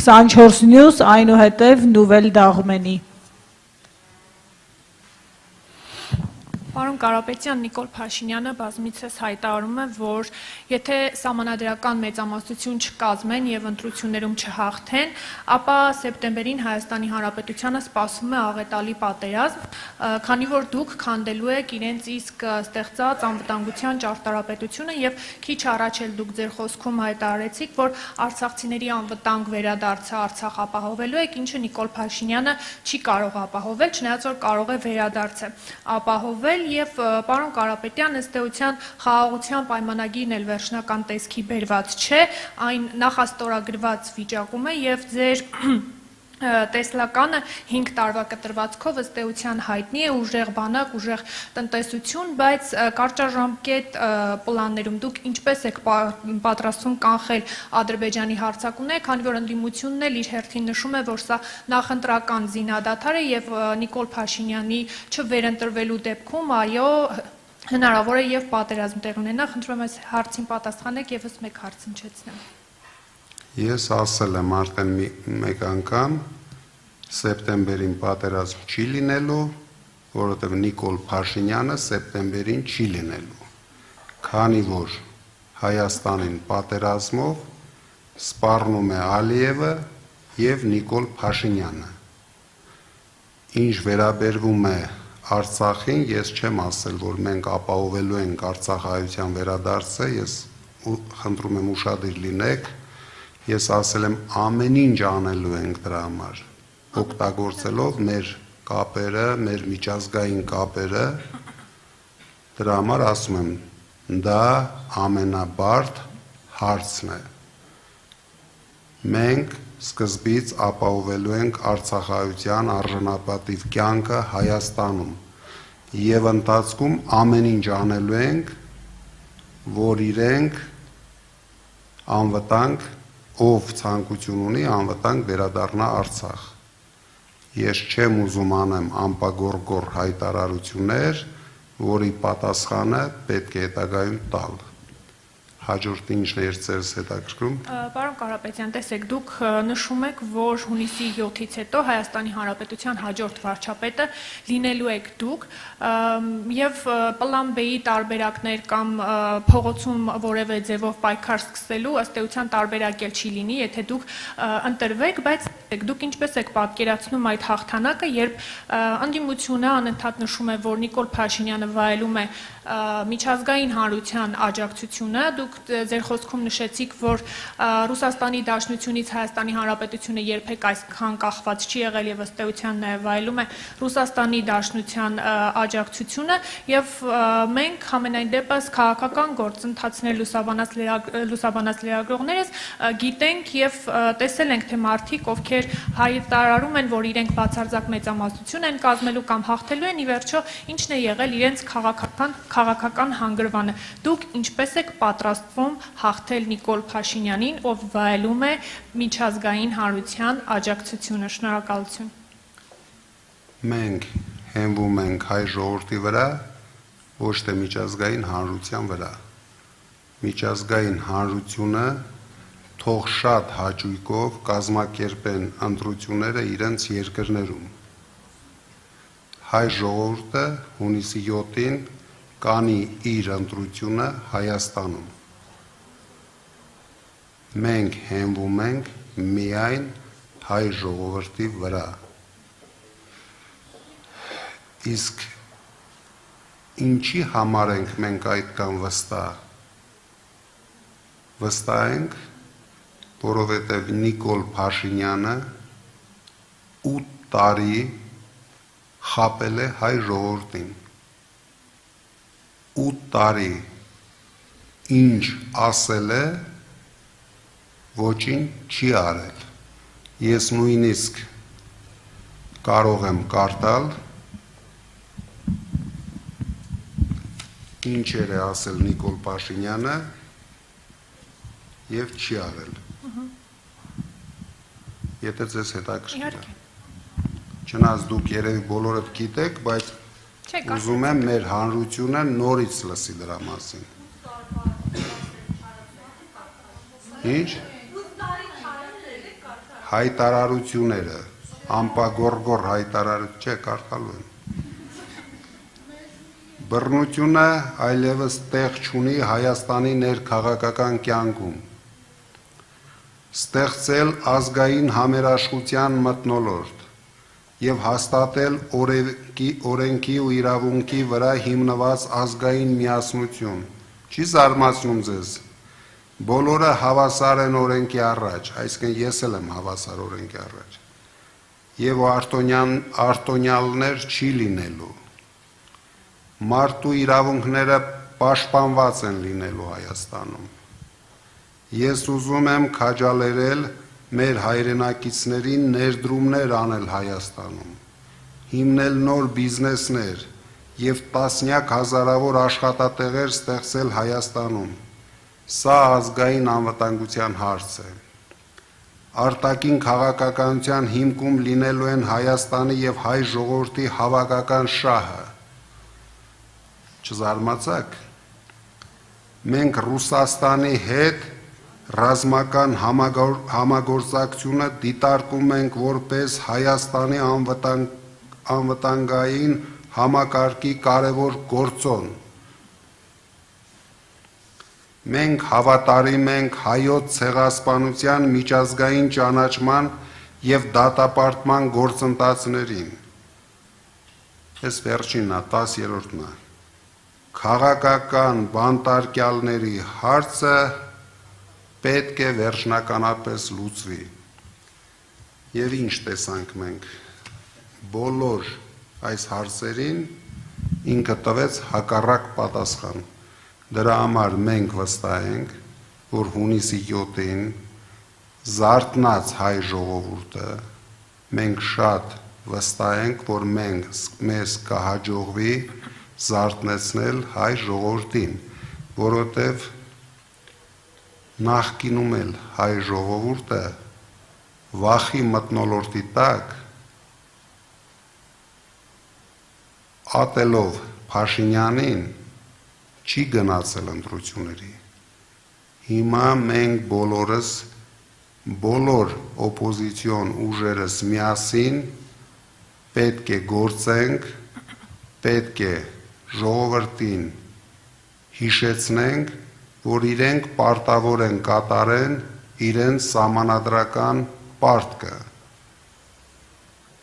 24 News, այնուհետև Nouvelle d'Arménie։ Պարոն Կարապետյան, Նիկոլ Փաշինյանը բազմիցս հայտարարում է, որ եթե սահմանադրական մեծամասնություն չկազմեն եւ ընտրություններում չհաղթեն, ապա սեպտեմբերին Հայաստանի Հանրապետությանը սպասում է աղետալի պատերազմ, քանի որ դուք քանդելու եք իրենց իսկ ստեղծած անվտանգության ճարտարապետությունը եւ քիչ առաջ էլ դուք ձեր խոսքում հայտարարեցիք, որ արցախցիների անվտանգ վերադարձը Արցախ ապահովելու եք, ինչը Նիկոլ Փաշինյանը չի կարող ապահովել, չնայած որ կարող է վերադարձը ապահովել Եվ պարոն Կարապետյան, ըստ էության խաղաղության պայմանագիրն էլ վերջնական տեսքի բերված չէ, այն նախաստորագրված վիճակում է եւ ձեր տեսլականը 5 տարվա կտրվածքով ըստ էության հայտնի է, ուժեղ բանակ, ուժեղ տնտեսություն, բայց կարճաժամկետ պլաններում դուք ինչպես եք պատրաստվում կանխել Ադրբեջանի հարձակումները, քանի որ ընդդիմությունն էլ իր հերթին նշում է, որ սա նախընտրական զինադադար է եւ Նիկոլ Փաշինյանի չվերընտրվելու դեպքում, այո, հնարավոր է եւ պատերազմ տեղ ունենա, խնդրում եմ այս հարցին պատասխանեք եւս մեկ հարց հնչեցնեմ։ Ես ասել եմ արդեն մեկ անգամ, սեպտեմբերին պատերազմ չի լինելու, որովհետև Նիկոլ Փաշինյանը սեպտեմբերին չի լինելու, քանի որ Հայաստանին պատերազմով սպառնում է Ալիևը եւ Նիկոլ Փաշինյանը։ Ինչ վերաբերվում է Արցախին, ես չեմ ասել, որ մենք ապահովելու ենք արցախայության վերադարձը, ես խնդրում եմ ուշադիր լինեք, Ես ասել եմ ամեն ինչ անելու ենք դրա համար, օգտագործելով մեր կապերը, մեր միջազգային կապերը, դրա համար ասում եմ, դա ամենաբարդ հարցն է։ Մենք սկզբից ապահովելու ենք արցախայության արժանապատիվ կյանքը Հայաստանում եւ ընթացքում ամեն ինչ անելու ենք, որ իրենք անվտանգ ով ցանկություն ունի անվտանգ վերադառնա Արցախ։ Ես չեմ ուզում անեմ անպագորգոր հայտարարություններ, որի պատասխանը պետք է հետագայում տալ։ Հաջորդ ինչն է ձեզ հետաքրքրում։ Պարոն Կարապետյան, տեսեք, դուք նշում եք, որ հունիսի 7-ից հետո Հայաստանի Հանրապետության հաջորդ վարչապետը լինելու եք դուք, եւ պլան B-ի տարբերակներ կամ փողոցում որևէ ձևով պայքար սկսելու ըստ էության տարբերակ էլ չի լինի, եթե դուք ընտրվեք, բայց դուք ինչպես եք պատկերացնում այդ հաղթանակը, երբ ընդդիմությունը անընդհատ նշում է, որ Նիկոլ Փաշինյանը վայելում է միջազգային հանրության աջակցությունը, դուք ձեր խոսքում նշեցիք, որ Ռուսաստանի Դաշնությունից Հայաստանի Հանրապետությունը երբեք այսքան կախված չի եղել եւ ըստ էության նաեւ վայելում է Ռուսաստանի Դաշնության աջակցությունը եւ մենք համենայն դեպս քաղաքական գործընթացներ լուսաբանած լրագրողներս գիտենք եւ տեսել ենք, թե մարդիկ, ովքեր հայտարարում են, որ իրենք բացարձակ մեծամասնություն են կազմելու կամ հաղթելու են, ի վերջո ինչն է եղել իրենց քաղաքական հանգրվանը։ Դուք ինչպես եք պատրաստվում հաղթել Նիկոլ Փաշինյանին, ով վայելում է միջազգային հանրության աջակցությունը։ Շնորհակալություն։ Մենք հենվում ենք հայ ժողովրդի վրա, ոչ թե միջազգային հանրության վրա։ Միջազգային հանրությունը թող շատ հաճույքով կազմակերպեն ընտրությունները իրենց երկրներում։ Հայ ժողովուրդը հունիսի 7-ին կանի իր ընտրությունը Հայաստանում։ Մենք հենվում ենք միայն հայ ժողովրդի վրա։ Իսկ ինչի համար ենք մենք այդքան վստահ։ Վստահ ենք, որովհետև Նիկոլ Փաշինյանը 8 տարի խապել է հայ ժողովրդին։ 8 տարի ինչ ասել է, ոչինչ չի արել։ Ես նույնիսկ կարող եմ կարդալ, ինչեր է ասել Նիկոլ Փաշինյանը եւ չի արել։ Եթե ձեզ հետաքրքիր է։ Չնայած դուք երևի բոլորդ գիտեք, բայց ուզում եմ մեր հանրությունը նորից լսի դրա մասին։ Ինչ? հայտարարությունները, ամպագորգոր հայտարարություն չէ, կարդալու եմ։ Բռնությունը այլևս տեղ չունի Հայաստանի ներքաղաքական կյանքում։ Ստեղծել ազգային համերաշխության մթնոլորտ եւ հաստատել օրենքի ու իրավունքի վրա հիմնված ազգային միասնություն։ Չի զարմացնում ձեզ։ Բոլորը հավասար են օրենքի առաջ, այսինքն ես էլ եմ հավասար օրենքի առաջ։ Եվ արտոնյալներ չի լինելու։ Մարդու իրավունքները պաշտպանված են լինելու Հայաստանում։ Ես ուզում եմ քաջալերել մեր հայրենակիցներին ներդրումներ անել Հայաստանում, հիմնել նոր բիզնեսներ եւ տասնյակ հազարավոր աշխատատեղեր ստեղծել Հայաստանում։ Սա ազգային անվտանգության հարց է։ Արտաքին քաղաքականության հիմքում լինելու են Հայաստանի եւ հայ ժողովրդի հավաքական շահը։ Չզարմացաք, մենք Ռուսաստանի հետ ռազմական համագործակցությունը դիտարկում ենք որպես Հայաստանի անվտանգային համակարգի կարևոր գործոն։ Մենք հավատարիմ ենք հայոց ցեղասպանության միջազգային ճանաչման եւ դատապարտման գործընթացներին։ Այս վերջինն է, 10-րդն է։ Քաղաքական բանտարկյալների հարցը պետք է վերջնականապես լուծվի։ Եվ ինչ տեսանք մենք։ Բոլոր այս հարցերին ինքը տվեց հակառակ պատասխան։ Դրա համար մենք վստահ ենք, որ հունիսի 7-ին զարթնած հայ ժողովուրդը, մենք շատ վստահ ենք, որ մեզ կհաջողվի զարթնեցնել հայ ժողովրդին, որովհետև նախկինում էլ հայ ժողովուրդը վախի մթնոլորտի տակ ատելով Փաշինյանին չի գնացել ընտրությունների։ Հիմա մենք բոլորս, բոլոր օպոզիցիոն ուժերս միասին պետք է գործենք, պետք է ժողովրդին հիշեցնենք, որ իրենք պարտավոր են կատարեն իրենց սահմանադրական պարտքը,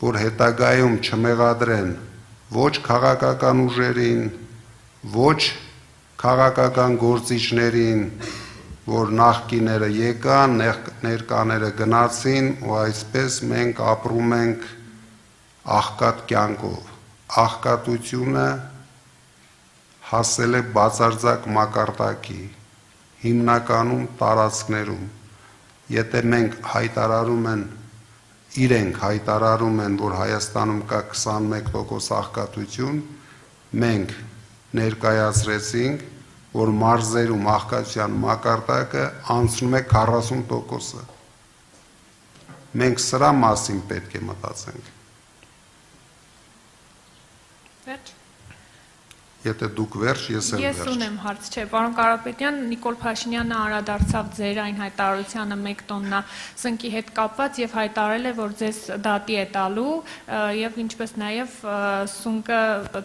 որ հետագայում չմեղադրեն ոչ քաղաքական ուժերին, ոչ քաղաքական գործիչներին, որ նախկիները եկան, ներկաները գնացին ու այսպես մենք ապրում ենք աղքատ կյանքով։ Աղքատությունը հասել է բացարձակ մակարդակի, հիմնականում տարածքներում։ Եթե մենք իրենք հայտարարում են, որ Հայաստանում կա 21% աղքատություն, մենք ներկայացրեցինք, որ մարզերում աղքատության մակարդակը անցնում է 40%-ը։ Մենք սրա մասին պետք է մտածենք։ Վերջ։ Եթե դուք վերջ, ես էլ վերջ։ Ես ունեմ հարց, չէ, պարոն Կարապետյան, Նիկոլ Փաշինյանը անդրադարձավ ձեր այն հայտարարությանը 1 տոննա սնկի հետ կապված եւ հայտարարել է, որ ձեզ դատի է տալու եւ ինչպես նաեւ սունկը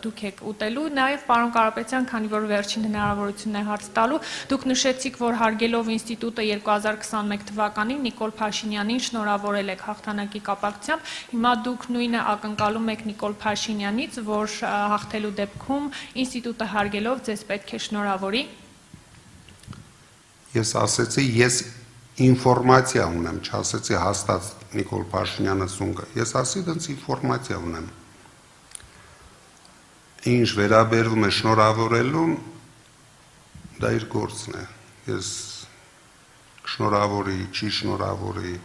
դուք եք ուտելու։ Նաեւ պարոն Կարապետյան, քանի որ վերջին հնարավորությունն է հարց տալու, դուք նշեցիք, որ հարգելով ինստիտուտը 2021 թվականին Նիկոլ Փաշինյանին շնորհավորել եք հաղթանակի կապակցությամբ։ Հիմա դուք նույնը ակնկալում եք Նիկոլ Փաշինյանից, որ հաղթելու դեպքում ինստիտուտը հարգելով ձեզ պետք է շնորհավորի։ Ես ասեցի, ես ինֆորմացիա ունեմ, չասեցի հաստատ Նիկոլ Փաշինյանը սունկը։ Ես ասի դից ինֆորմացիա ունեմ։ Ինչ վերաբերվում է շնորհավորելուն, դա իր գործն է։ Ես շնորհավորի, չի շնորհավորի։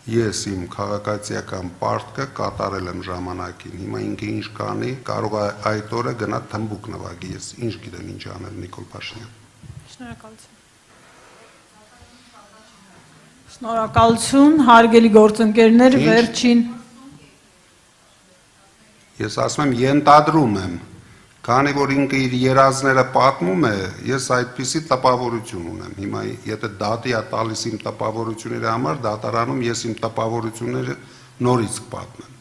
Ես իմ քաղաքացիական պարտքը կատարել եմ ժամանակին, հիմա ինքը ինչ կանի, կարող է այդ օրը գնա թմբուկ նվագի, ես ինչ գիտեմ ինչ անել Նիկոլ Փաշինյան։ Շնորհակալություն։ Շնորհակալություն, հարգելի գործընկերներ, վերջին։ Ես ասում եմ, ենթադրում եմ, Քանի որ ինքը իր երազները պատմում է, ես այդպիսի տպավորություն ունեմ։ Հիմա եթե դատի է տալիս իմ տպավորությունների համար, դատարանում ես իմ տպավորությունները նորից կպատմեմ։